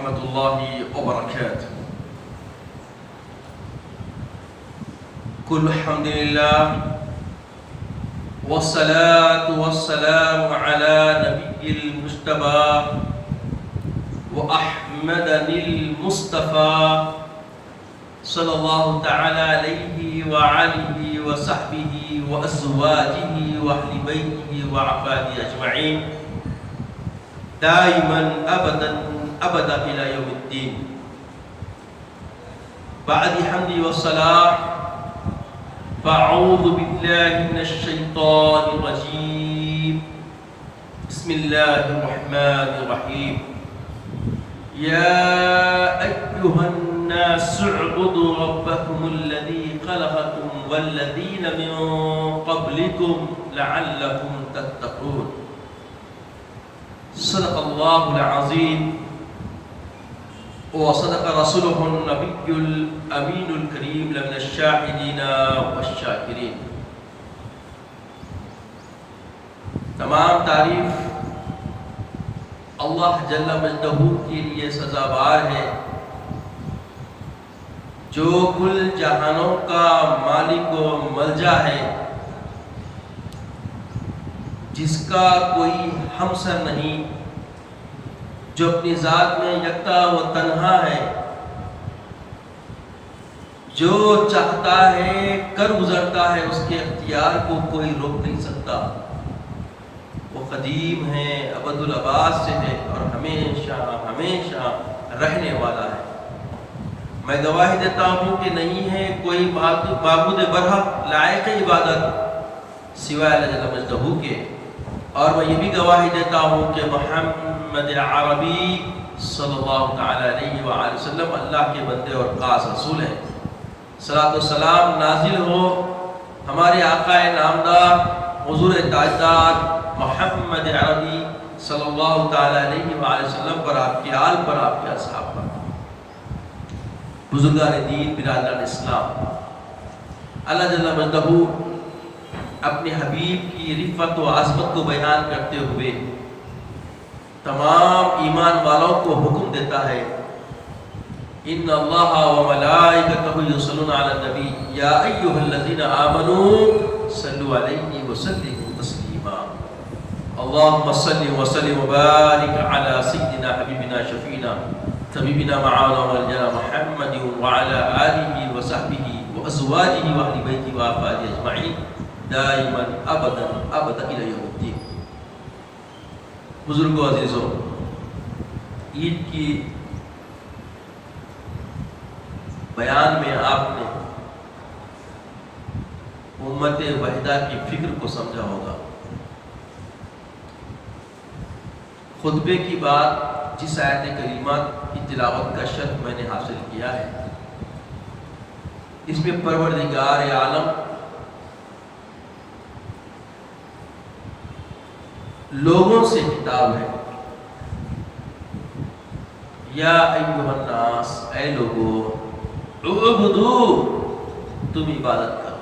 ورحمة الله وبركاته. كل الحمد لله والصلاة والسلام على نبي المجتبى وأحمد المصطفى صلى الله تعالى عليه وعليه وصحبه وأزواجه وأهل بيته وعباده أجمعين دائما أبدا إلى يوم الدين. بعد حمد والصلاة فأعوذ بالله من الشيطان الرجيم. بسم الله الرحمن الرحيم. يا أيها الناس اعبدوا ربكم الذي خلقكم والذين من قبلكم لعلكم تتقون. صدق الله العظيم وصدق رسوله النبي الأمين الكريم لمن الشاهدين والشاكرين. تمام تعریف اللہ جل مجدہ کے لیے سزاوار ہے جو کل جہانوں کا مالک و ملجا ہے، جس کا کوئی ہمسر نہیں، جو اپنی ذات میں یکتا و تنہا ہے، جو چاہتا ہے کر گزرتا ہے، اس کے اختیار کو کوئی روک نہیں سکتا. وہ قدیم ہے، ابد الآباد سے ہے اور ہمیشہ ہمیشہ رہنے والا ہے. میں گواہی دیتا ہوں کہ نہیں ہے کوئی معبود برحق لائق عبادت سوائے اللہ جل مجدہ کے، اور میں یہ بھی گواہی دیتا ہوں کہ محمد عربی صلی اللہ تعالی علیہ وآلہ وسلم اللہ کے بندے اور خاص رسول ہیں. صلاۃ و سلام نازل ہو ہمارے آقا نامدار حضور تاجدار محمد عربی صلی اللہ تعالی علیہ وآلہ وسلم پر، آپ کے آل پر، آپ کے اصحاب پر. بزرگان دین، برادران اسلام، اللہ جل مجدہ اپنے حبیب کی رفعت و عظمت کو بیان کرتے ہوئے تمام ایمان والوں کو حکم دیتا ہے، ان اللہ و ملائکتہ یصلون علی النبی یا ایھا الذین آمنوا صلوا علیہ وسلموا تسلیما. اللهم صل وسلم وبارك على سيدنا حبيبنا شفينا طبيبنا معاذ ولجنا محمد وعلى آله وصحبه وأزواجه وأهل بيته وأفراده أجمعين دائما ابدا الى یوم الدین. بزرگوں عزیزوں، عید کی بیان میں آپ نے امت وحدہ کی فکر کو سمجھا ہوگا. خطبے کی بات جس آیت کریمہ کی تلاوت کا شرف میں نے حاصل کیا ہے، اس میں پروردگار عالم لوگوں سے خطاب ہے. یا ایھا الناس، اے لوگو، اعبدو، تم عبادت کرو.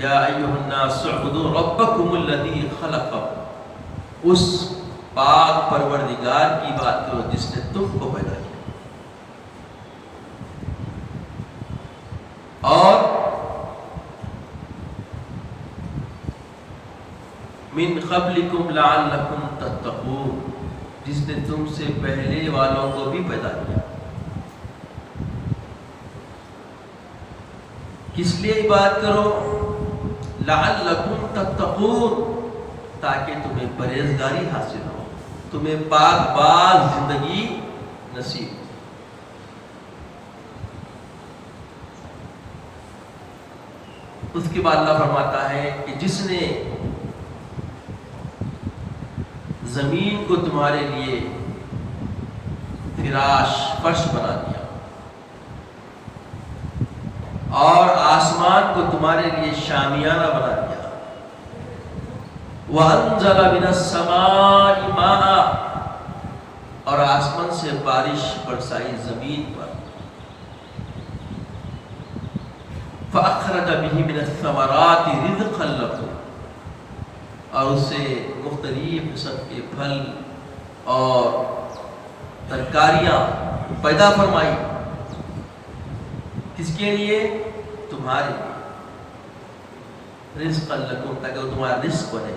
یا ایھا الناس اعبدو ربکم الذی خلقکم، اس پاک پروردگار کی بات کرو جس نے تم کو پیدا کیا. اور من قبلکم لعلکم تتقون، جس نے تم سے پہلے والوں کو بھی پیدا کیا. کس لیے عبادت کرو؟ لعلکم تتقون، تاکہ تمہیں پرہیزگاری حاصل ہو، تمہیں پاک باز زندگی نصیب ہو. اس کے بعد اللہ فرماتا ہے کہ جس نے زمین کو تمہارے لیے فراش، فرش بنا دیا، اور آسمان کو تمہارے لیے شامیانہ بنا دیا، وَأَنزَلَ مِنَ السَّمَاءِ مَاءً، اور آسمان سے بارش برسائی زمین پر، فَأَخْرَجَ بِهِ مِنَ الثَّمَرَاتِ رِزْقًا لَكُمْ، اور اس سے مختلف قسم کے پھل اور ترکاریاں پیدا فرمائی. کس کے لیے؟ تمہارے لیے. رزق لکم، تاکہ وہ تمہارا رزق بنے.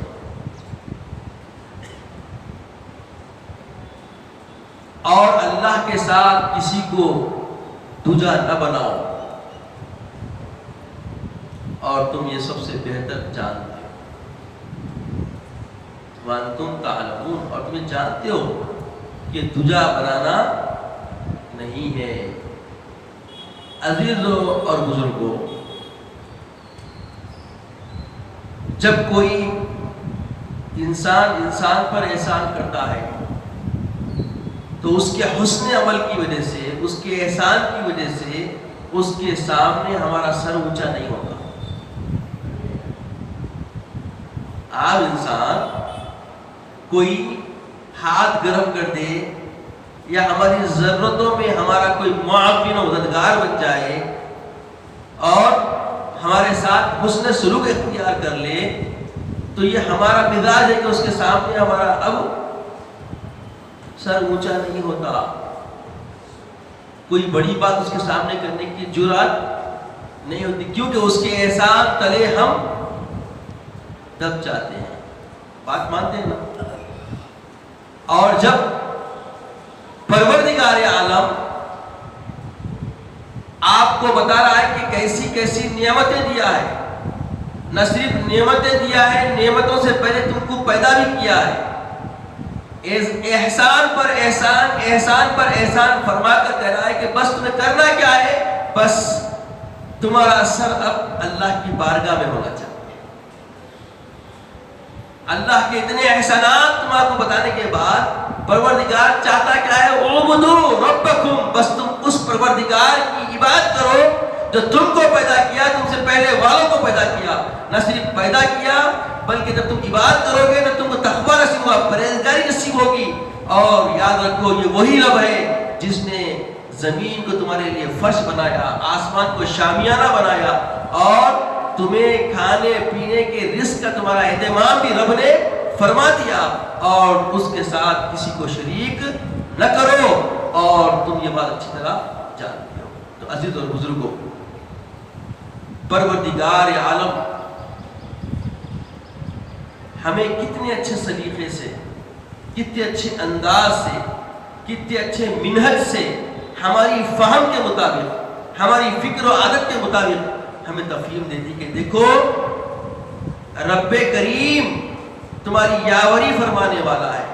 اور اللہ کے ساتھ کسی کو دوجا نہ بناؤ، اور تم یہ سب سے بہتر جانتے ہو. وانتم تعلمون، اور تمہیں جانتے ہو کہ دوجا بنانا نہیں ہے. عزیزوں اور بزرگوں، جب کوئی انسان پر احسان کرتا ہے تو اس کے حسن عمل کی وجہ سے، اس کے احسان کی وجہ سے اس کے سامنے ہمارا سر اونچا نہیں ہوتا. عام انسان کوئی ہاتھ گرم کر دے یا ہماری ضرورتوں میں ہمارا کوئی معاون و مددگار بن جائے اور ہمارے ساتھ حسن سلوک اختیار کر لے، تو یہ ہمارا مزاج ہے کہ اس کے سامنے ہمارا اب سر اونچا نہیں ہوتا. کوئی بڑی بات اس کے سامنے کرنے کی جرات نہیں ہوتی، کیونکہ اس کے احسان تلے ہم دب جاتے ہیں. بات مانتے ہیں نا؟ اور جب پروردگار عالم آپ کو بتا رہا ہے کہ کیسی کیسی نعمتیں دیا ہے، نہ صرف نعمتیں دیا ہے، نعمتوں سے پہلے تم کو پیدا بھی کیا ہے. احسان پر احسان، احسان پر احسان فرما کر کہہ رہا ہے کہ بس تمہیں کرنا کیا ہے؟ بس تمہارا سر اب اللہ کی بارگاہ میں ہونا چاہیے. اللہ کے اتنے احسانات تمہارے کو بتانے کے بعد پروردگار چاہتا کیا ہے؟ اعبدوا ربکم، بس تم اس پروردگار کی عبادت کرو جو تم کو پیدا کیا، تم سے پہلے والوں کو پیدا کیا. نہ صرف پیدا کیا بلکہ جب تم عبادت کرو گے تو تم کو تقوی نصیب ہوگا، پرہیزگاری نصیب ہوگی. اور یاد رکھو یہ وہی رب ہے جس نے زمین کو تمہارے لیے فرش بنایا، آسمان کو شامیانہ بنایا، اور تمہیں کھانے پینے کے رزق کا تمہارا اہتمام بھی رب نے فرما دیا، اور اس کے ساتھ کسی کو شریک نہ کرو، اور تم یہ بات اچھی طرح جانتے ہو. تو عزیز اور بزرگوں، پروردگار عالم ہمیں کتنے اچھے سلیقے سے، کتنے اچھے انداز سے، کتنے اچھے منہج سے، ہماری فہم کے مطابق، ہماری فکر و عادت کے مطابق ہمیں تفہیم دیتی کہ دیکھو رب کریم تمہاری یاوری فرمانے والا ہے.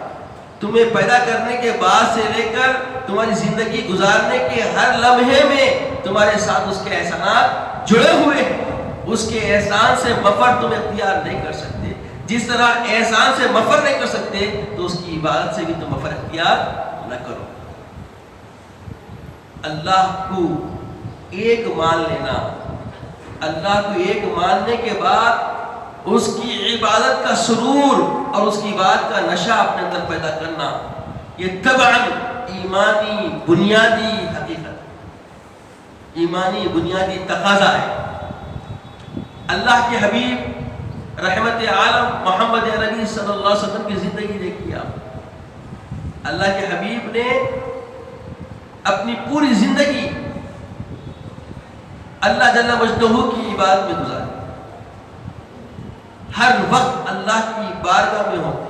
تمہیں پیدا کرنے کے بعد سے لے کر تمہاری زندگی گزارنے کے ہر لمحے میں تمہارے ساتھ اس کے احسانات جڑے ہوئے ہیں. اس کے احسان سے مفر تم اختیار نہیں کر سکتے. جس طرح احسان سے مفر نہیں کر سکتے تو اس کی عبادت سے بھی تم مفر اختیار نہ کرو. اللہ کو ایک مان لینا، اللہ کو ایک ماننے کے بعد اس کی عبادت کا سرور اور اس کی عبادت کا نشہ اپنے اندر پیدا کرنا، یہ طبعاً ایمانی بنیادی حقیقت، ایمانی بنیادی تقاضا ہے. اللہ کے حبیب رحمت عالم محمد نبی صلی اللہ علیہ وسلم کی زندگی دیکھیے آپ. اللہ کے حبیب نے اپنی پوری زندگی اللہ جل مجدہ کی عبادت میں گزاری. ہر وقت اللہ کی بارگاہ میں ہوتے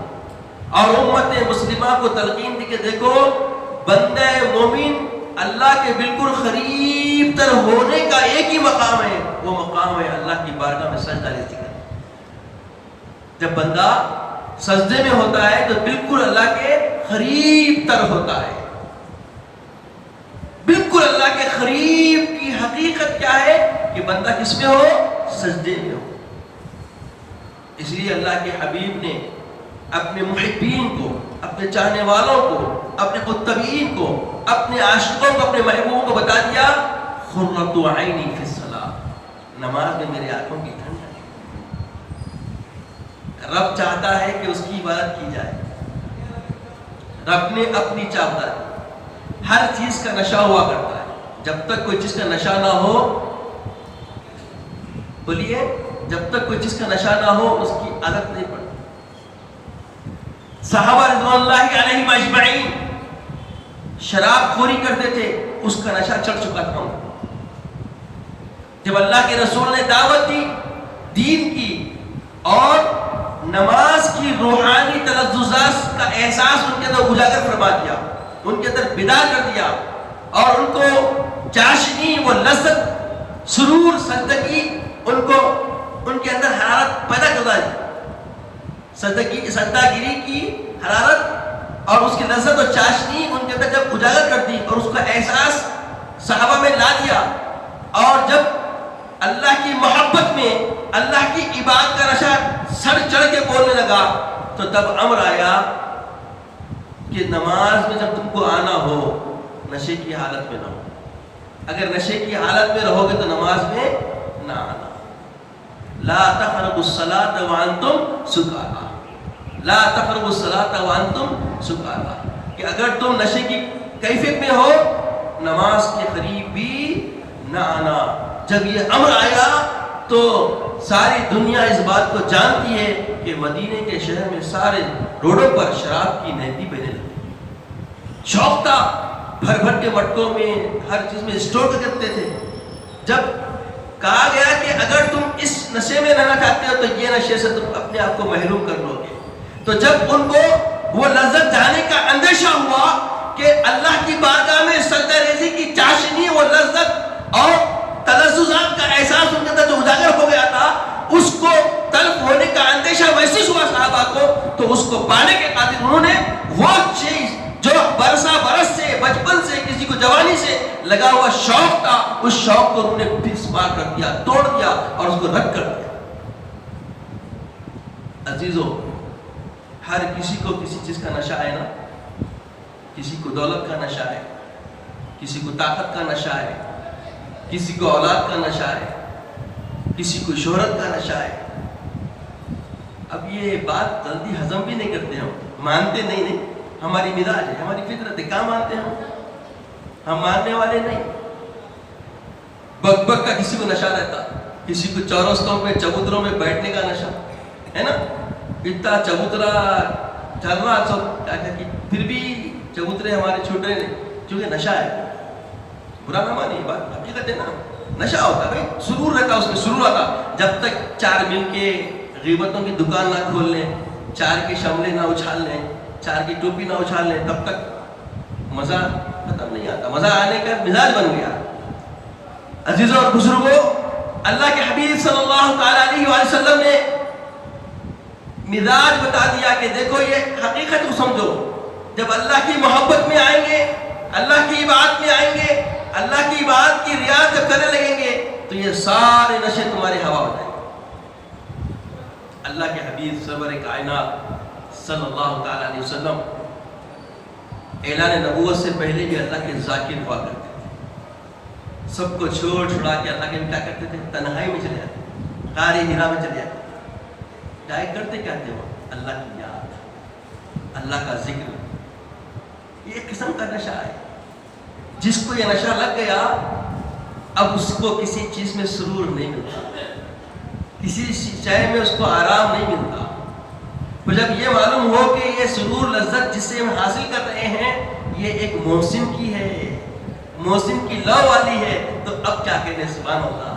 اور امت مسلمہ کو تلقین دی کہ دیکھو بندہ مومن اللہ کے بالکل قریب تر ہونے کا ایک ہی مقام ہے، وہ مقام ہے اللہ کی بارگاہ میں سجدہ ریزی کرنا. جب بندہ سجدے میں ہوتا ہے تو بالکل اللہ کے قریب تر ہوتا ہے. بالکل اللہ کے قریب کی حقیقت کیا ہے کہ بندہ کس میں ہو؟ سجدے میں ہو. اس لیے اللہ کے حبیب نے اپنے محبین کو، اپنے چاہنے والوں کو، اپنے متبعین کو، اپنے عاشقوں کو، اپنے محبوبوں کو بتا دیا قرۃ عینی فی الصلاۃ، نماز میں میرے آنکھوں کی ٹھنڈک ہے. رب چاہتا ہے کہ اس کی عبادت کی جائے. رب نے اپنی چاہتا ہے، ہر چیز کا نشہ ہوا کرتا ہے. جب تک کوئی چیز کا نشہ نہ ہو، بولیے، جب تک کوئی چیز کا نشہ نہ ہو اس کی عادت نہیں پڑتی. صحابہ رضوان اللہ علیہم اجمعین شراب خوری کرتے تھے، اس کا نشہ چڑھ چکا تھا. جب اللہ کے رسول نے دعوت دی دین کی اور نماز کی روحانی تلذذات کا احساس ان کے اندر اجاگر فرما دیا، ان کے اندر بیدار کر دیا، اور ان کو چاشنی، وہ لذت، سرور، سجدگی، ان کے اندر حرارت پیدا کر دی. سجدہ گیری کی حرارت اور اس کی لذت اور چاشنی ان کے اندر جب اجاگر کر دی اور اس کا احساس صحابہ میں لا دیا، اور جب اللہ کی محبت میں اللہ کی عبادت کا نشہ سر چڑھ کے بولنے لگا، تو تب امر آیا کہ نماز میں جب تم کو آنا ہو نشے کی حالت میں نہ ہو. اگر نشے کی حالت میں رہو گے تو نماز میں نہ آنا. لا تقربوا الصلاة وانتم سکارى، لا تقربوا الصلاة وانتم سکارى، کہ اگر تم نشے کی کیفیت میں ہو نماز کے قریب بھی نہ آنا. جب یہ امر آیا تو ساری دنیا اس بات کو جانتی ہے کہ مدینے کے شہر میں سارے روڈوں پر شراب کی نہتی بہنے لگی. شوق تھا، بھر بھر کے مٹکوں میں ہر چیز میں اسٹور کرتے تھے. جب کہا گیا کہ اگر تم اس نشے میں رہنا چاہتے ہو تو یہ نشے سے تم اپنے آپ کو محروم کر لو گے. تو جب ان کو وہ لذت جانے کا اندیشہ ہوا کہ اللہ کی بارگاہ میں سجدہ ریزی کی چاشنی، وہ لذت اور تلذذات کا احساس ان کے اندر جو اجاگر ہو گیا تھا، اس کو تلف ہونے کا اندیشہ محسوس ہوا صحابہ کو، تو اس کو پانے کے خاطر انہوں نے وہ چیز جو برس سے، بچپن سے، کسی کو جوانی سے لگا ہوا شوق تھا، اس شوق کو انہوں نے پھر پار کر دیا، توڑ دیا اور اس کو رد کر دیا. عزیزو، ہر کسی کو کسی چیز کا نشہ ہے نا. کسی کو دولت کا نشہ ہے، کسی کو طاقت کا نشہ ہے، کسی کو اولاد کا نشہ ہے، کسی کو شہرت کا نشہ ہے. اب یہ بات جلدی ہضم بھی نہیں کرتے ہم، مانتے نہیں. ہماری مزاج ہے، ہماری فطرت ہے. کہاں مانتے ہم ماننے والے نہیں. بک بک کا کسی کو نشہ رہتا، کسی کو چورستوں پہ چبوتروں میں بیٹھنے کا نشہ ہے نا. اتنا چبوترا چل رہا سب کیا، پھر بھی چبوترے ہمارے چھوٹے نہیں، کیونکہ نشہ ہے. برا نہ مانی، بات حقیقت ہے نا. نشہ ہوتا بھائی، سرور رہتا، اس میں سرور آتا. جب تک چار مل کے غیبتوں کی دکان نہ کھول لیں، چار کے شملے نہ اچھال لیں، چار کی ٹوپی نہ اچھال لیں، تب تک مزہ ختم نہیں آتا. مزہ آنے کا مزاج بن گیا. عزیزوں اور بزرگوں، اللہ کے حبیب صلی اللہ تعالی علیہ وآلہ وسلم نے مزاج بتا دیا کہ دیکھو یہ حقیقت کو سمجھو. جب اللہ کی محبت میں آئیں گے، اللہ کی عبادت میں آئیں گے، اللہ کی عبادت کی ریاض جب کرنے لگیں گے تو یہ سارے نشے تمہارے ہوا ہو جائیں گے. اللہ کے حبیب سرور کائنات صلی اللہ تعالی علیہ وسلم اعلان نبوت سے پہلے بھی اللہ کے ذاکر ہوا کرتے تھے. سب کو چھوڑ چھڑا کے اللہ کے کیا کرتے تھے؟ تنہائی میں چلے جاتے، غار حرا میں چلے جاتے. کیا کرتے کیا تھے وہ؟ اللہ کی یاد، اللہ کا ذکر. یہ ایک قسم کا نشہ ہے. جس کو یہ نشہ لگ گیا اب اس کو کسی چیز میں سرور نہیں ملتا، کسی شے میں اس کو آرام نہیں ملتا. تو جب یہ معلوم ہو کہ یہ سرور لذت جس سے ہم حاصل کر رہے ہیں یہ ایک محسن کی ہے، محسن کی لو والی ہے، تو اب کیا کہتے ہیں؟ سبحان اللہ.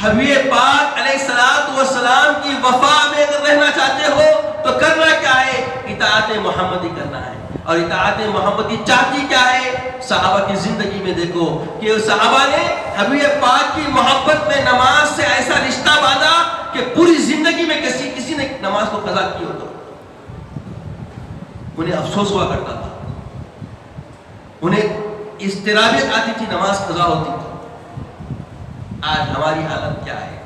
حبیب پاک علیہ الصلوۃ والسلام کی وفا میں اگر رہنا چاہتے ہو تو کرنا کیا ہے؟ اطاعت محمدی کرنا ہے. اور اطاعت محمدی چاہتی کیا ہے؟ صحابہ کی زندگی میں دیکھو کہ صحابہ نے حبیب پاک کی محبت میں نماز سے ایسا رشتہ باندھا کہ پوری زندگی میں کسی نے نماز کو قضا کی ہو تو انہیں افسوس ہوا کرتا تھا، انہیں اضطرابیت آتی تھی، نماز قضا ہوتی تھی. آج ہماری حالت کیا ہے؟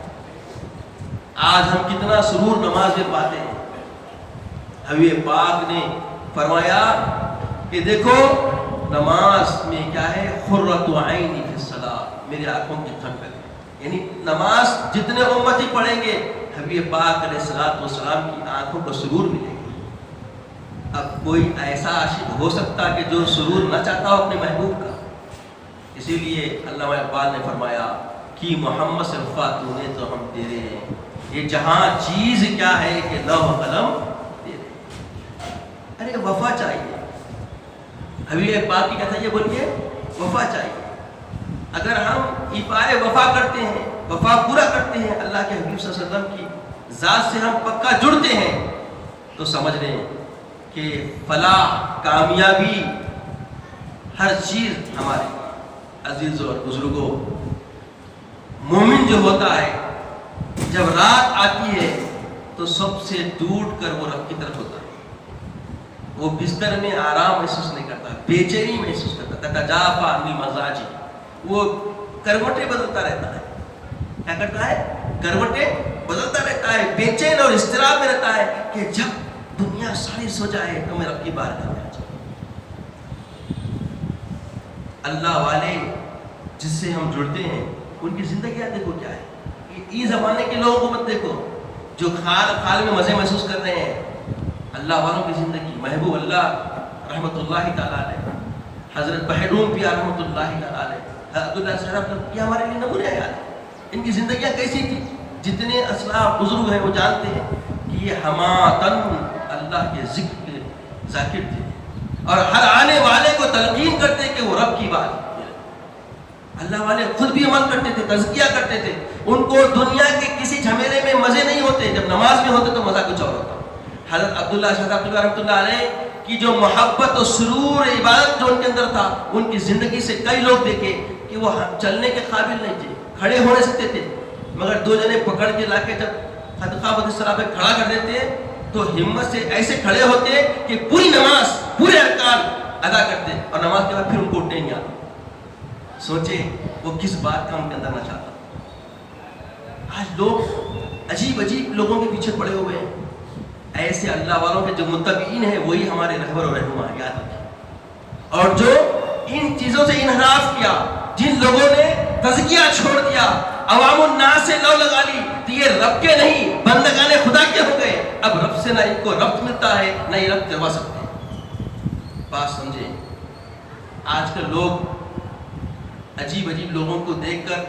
آج ہم کتنا سرور نماز میں پاتے ہیں. حبیب پاک نے فرمایا کہ دیکھو نماز میں کیا ہے؟ قرۃ عینی فی الصلاۃ، میری آنکھوں کی ٹھنڈک. یعنی نماز جتنے امتی پڑھیں گے حبیب پاک علیہ الصلوۃ والسلام کی آنکھوں کو سرور ملے گا. اب کوئی ایسا عاشق ہو سکتا کہ جو سرور نہ چاہتا ہو اپنے محبوب کا؟ اسی لیے علامہ اقبال نے فرمایا کہ محمد سے وفا تو نے تو ہم تیرے ہیں، یہ جہاں چیز کیا ہے کہ لوح قلم تیرے. ارے وفا چاہیے، حبیب پاک کی کہتا ہے یہ بولیے وفا چاہیے. اگر ہم ایفائے وفا کرتے ہیں, وفا پورا کرتے ہیں, اللہ کے حبیب صلی اللہ علیہ وسلم کی ذات سے ہم پکا جڑتے ہیں, تو سمجھ لیں کہ فلاح, کامیابی, ہر چیز ہمارے. عزیزوں اور بزرگوں, مومن جو ہوتا ہے جب رات آتی ہے تو سب سے ٹوٹ کر وہ رب کی طرف ہوتا ہے. وہ بستر میں آرام محسوس نہیں کرتا, بے چینی محسوس کرتا, تجافا عن مزاجی, وہ کروٹیں بدلتا رہتا ہے. کیا کرتا ہے؟ کروٹیں بدلتا رہتا ہے, بے چین اور اضطراب میں رہتا ہے کہ جب دنیا ساری سو جائے تو میں رب کی بارگاہ میں آ جاؤں. اللہ والے جس سے ہم جڑتے ہیں ان کی زندگیاں دیکھو کیا ہے. یہ زمانے کے لوگوں کو مت دیکھو جو خال میں مزے محسوس کر رہے ہیں. اللہ والوں کی زندگی, محبوب اللہ رحمۃ اللہ تعالیٰ علیہ, حضرت بحیروم پیا رحمۃ اللہ تعالیٰ علیہ, عبداللہ صاحب, یہ ہمارے لیے نمونہ ہے. ان کی زندگیاں کیسی تھی؟ جتنے اسلاف بزرگ ہیں وہ جانتے ہیں کہ یہ ہماتن اللہ کے ذکر کے ذاکر تھے, اور ہر آنے والے کو تلقین کرتے کہ وہ رب کی بات. اللہ والے خود بھی عمل کرتے تھے, تزکیہ کرتے تھے. ان کو دنیا کے کسی جھمیلے میں مزے نہیں ہوتے, جب نماز میں ہوتے تو مزہ کچھ اور ہوتا. حضرت عبداللہ شاہ عبداللہ رحمۃ اللہ علیہ کی جو محبت اور سرور عبادت جو ان کے اندر تھا, ان کی زندگی سے کئی لوگ دیکھے کہ وہ چلنے کے قابل نہیں تھے, کھڑے ہو نہیں سکتے تھے, مگر دو جنے پکڑ کے لا کے جب خطقہ بدیسرا پہ کھڑا کر دیتے تو ہمت سے ایسے کھڑے ہوتے کہ پوری نماز, پورے ارکان ادا کرتے, اور نماز کے بعد پھر ان کو اٹھنے نہیں آتا. سوچے وہ کس بات کا ان کے اندر نہ چاہتا. آج لوگ عجیب عجیب لوگوں کے پیچھے پڑے ہوئے ہیں. ایسے اللہ والوں کے جو متبعین ہیں وہی ہمارے رہبر و رہنما, یاد رکھیں. اور جو ان چیزوں سے انحراف کیا, جن لوگوں نے تزکیہ چھوڑ دیا, عوام الناس سے لو لگا لی, تو یہ رب کے نہیں بندگان خدا کے ہو گئے. اب رب سے نہ ان کو ربط ملتا ہے نہ یہ ربط کروا سکتے ہیں. بات سمجھیں. آج کل لوگ عجیب عجیب لوگوں کو دیکھ کر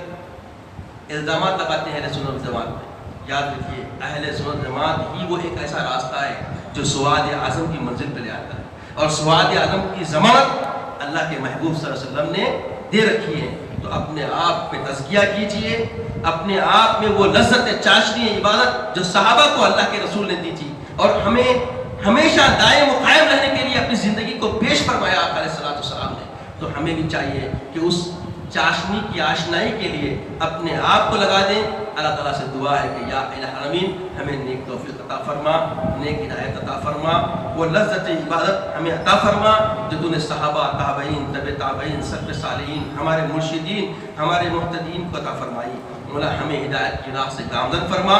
الزامات لگاتے ہیں اہل سنت جماعت میں. یاد رکھیے اہل سنت جماعت ہی وہ ایک ایسا راستہ ہے جو سواد اعظم کی منزل پہ لے آتا ہے, اور سواد اعظم کی ضمانت اللہ کے محبوب صلی اللہ علیہ وسلم نے دے رکھی ہے. تو اپنے آپ پہ تزکیہ کیجئے, اپنے آپ میں وہ لذت چاشنی عبادت جو صحابہ کو اللہ کے رسول نے دی تھی, اور ہمیں ہمیشہ دائم و قائم رہنے کے لیے اپنی زندگی کو پیش فرمایا آقا علیہ الصلوۃ والسلام نے. تو ہمیں بھی چاہیے کہ اس چاشنی کی آشنائی کے لیے اپنے آپ کو لگا دیں. اللہ تعالیٰ سے دعا ہے کہ یا الہ العالمین ہمیں نیک توفیق عطا فرما, نیک ہدایت عطا فرما, وہ لذت عبادت ہمیں عطا فرما جو تو نے صحابہ, تابعین, تبع تابعین, سلف صالحین, ہمارے مرشدین, ہمارے محتدین کو عطا فرمائی. مولا ہمیں ہدایت کی راہ سے گامزن فرما,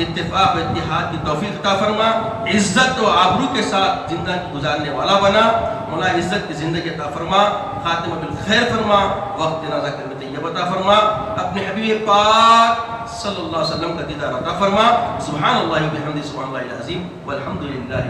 اتفاق و اتحاد کی توفیق عطا فرما, عزت و آبرو کے ساتھ زندگی گزارنے والا بنا. مولا عزت کی زندگی عطا فرما, خاتمہ بالخیر فرما, وقت نازک میں طیب عطا فرما, اپنے حبیب پاک صلی اللہ علیہ وسلم کا دیدار عطا فرما. سبحان اللہ و بحمدہ, سبحان اللہ العظیم, والحمد للہ.